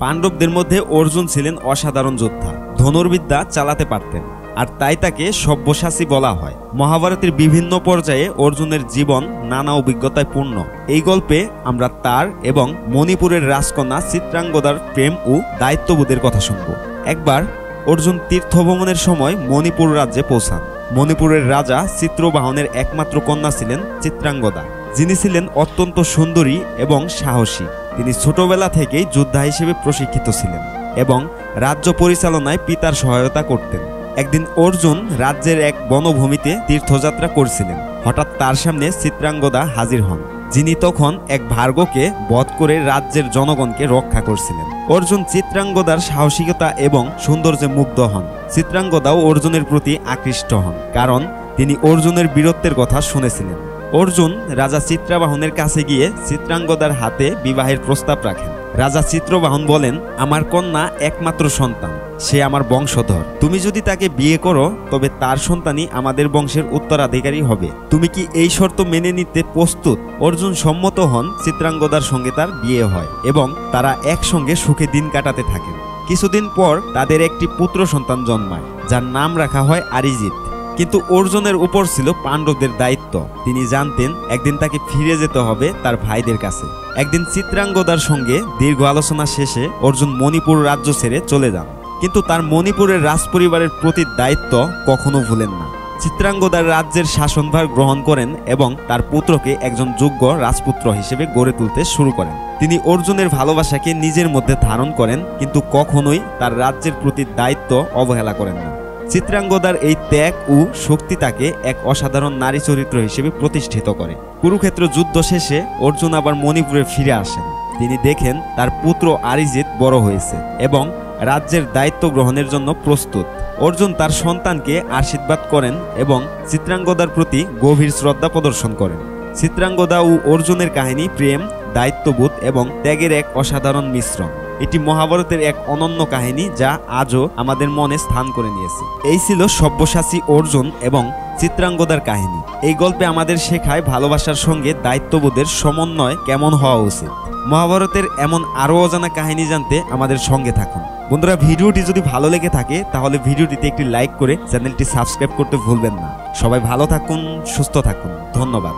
পাণ্ডবদের মধ্যে অর্জুন ছিলেন অসাধারণ যোদ্ধা, ধনুর্বিদ্যা চালাতে পারতেন, আর তাই তাকে সব্যসাচী বলা হয়। মহাভারতের বিভিন্ন পর্যায়ে অর্জুনের জীবন নানা অভিজ্ঞতায় পূর্ণ। এই গল্পে আমরা তার এবং মণিপুরের রাজকন্যা চিত্রাঙ্গদার প্রেম ও দায়িত্ববোধের কথা শুনব। একবার অর্জুন তীর্থভ্রমণের সময় মণিপুর রাজ্যে পৌঁছান। মণিপুরের রাজা চিত্রবাহনের একমাত্র কন্যা ছিলেন চিত্রাঙ্গদা, যিনি ছিলেন অত্যন্ত সুন্দরী এবং সাহসী। তিনি ছোটবেলা থেকেই যোদ্ধা হিসেবে প্রশিক্ষিত ছিলেন এবং রাজ্য পরিচালনায় পিতার সহায়তা করতেন। একদিন অর্জুন রাজ্যের এক বনভূমিতে তীর্থযাত্রা করছিলেন। হঠাৎ তার সামনে চিত্রাঙ্গদা হাজির হন, যিনি তখন এক ভার্গকে বধ করে রাজ্যের জনগণকে রক্ষা করছিলেন। অর্জুন চিত্রাঙ্গদার সাহসিকতা এবং সৌন্দর্যে মুগ্ধ হন। চিত্রাঙ্গদাও অর্জুনের প্রতি আকৃষ্ট হন, কারণ তিনি অর্জুনের বীরত্বের কথা শুনেছিলেন। অর্জুন রাজা চিত্রবাহনের কাছে গিয়ে চিত্রাঙ্গদার হাতে বিবাহের প্রস্তাব রাখেন। রাজা চিত্রবাহন বলেন, আমার কন্যা একমাত্র সন্তান, সে আমার বংশধর। তুমি যদি তাকে বিয়ে করো তবে তার সন্তানই আমাদের বংশের উত্তরাধিকারী হবে। তুমি কি এই শর্ত মেনে নিতে প্রস্তুত? অর্জুন সম্মত হন। চিত্রাঙ্গদার সঙ্গে তার বিয়ে হয় এবং তারা একসঙ্গে সুখে দিন কাটাতে থাকেন। কিছুদিন পর তাদের একটি পুত্র সন্তান জন্মায়, যার নাম রাখা হয় আরিজিৎ। কিন্তু অর্জুনের উপর ছিল পাণ্ডবদের দায়িত্ব। তিনি জানতেন একদিন তাকে ফিরে যেতে হবে তার ভাইদের কাছে। একদিন চিত্রাঙ্গদার সঙ্গে দীর্ঘ আলোচনা শেষে অর্জুন মণিপুর রাজ্য ছেড়ে চলে যান, কিন্তু তার মণিপুরের রাজপরিবারের প্রতি দায়িত্ব কখনো ভুলেন না। চিত্রাঙ্গদার রাজ্যের শাসনভার গ্রহণ করেন এবং তার পুত্রকে একজন যোগ্য রাজপুত্র হিসেবে গড়ে তুলতে শুরু করেন। তিনি অর্জুনের ভালোবাসাকে নিজের মধ্যে ধারণ করেন, কিন্তু কখনোই তার রাজ্যের প্রতি দায়িত্ব অবহেলা করেন না। চিত্রাঙ্গদার এই ত্যাগ ও শক্তি তাকে এক অসাধারণ নারী চরিত্র হিসেবে প্রতিষ্ঠিত করে। কুরুক্ষেত্র যুদ্ধ শেষে অর্জুন আবার মণিপুরে ফিরে আসেন। তিনি দেখেন তার পুত্র আরিজিৎ বড় হয়েছে এবং রাজ্যের দায়িত্ব গ্রহণের জন্য প্রস্তুত। অর্জুন তার সন্তানকে আশীর্বাদ করেন এবং চিত্রাঙ্গদার প্রতি গভীর শ্রদ্ধা প্রদর্শন করেন। চিত্রাঙ্গদা ও অর্জুনের কাহিনী প্রেম, দায়িত্ববোধ এবং ত্যাগের এক অসাধারণ মিশ্রণ। এটি মহাভারতের এক অনন্য কাহিনী যা আজও আমাদের মনে স্থান করে নিয়েছে। এই ছিল সব্যসাচী অর্জুন এবং চিত্রাঙ্গদার কাহিনী। এই গল্পে আমাদের শেখায় ভালোবাসার সঙ্গে দায়িত্ববোধের সমন্বয় কেমন হওয়া উচিত। মহাভারতের এমন আরও অজানা কাহিনী জানতে আমাদের সঙ্গে থাকুন। বন্ধুরা, ভিডিওটি যদি ভালো লেগে থাকে তাহলে ভিডিওটিতে একটি লাইক করে চ্যানেলটি সাবস্ক্রাইব করতে ভুলবেন না। সবাই ভালো থাকুন, সুস্থ থাকুন। ধন্যবাদ।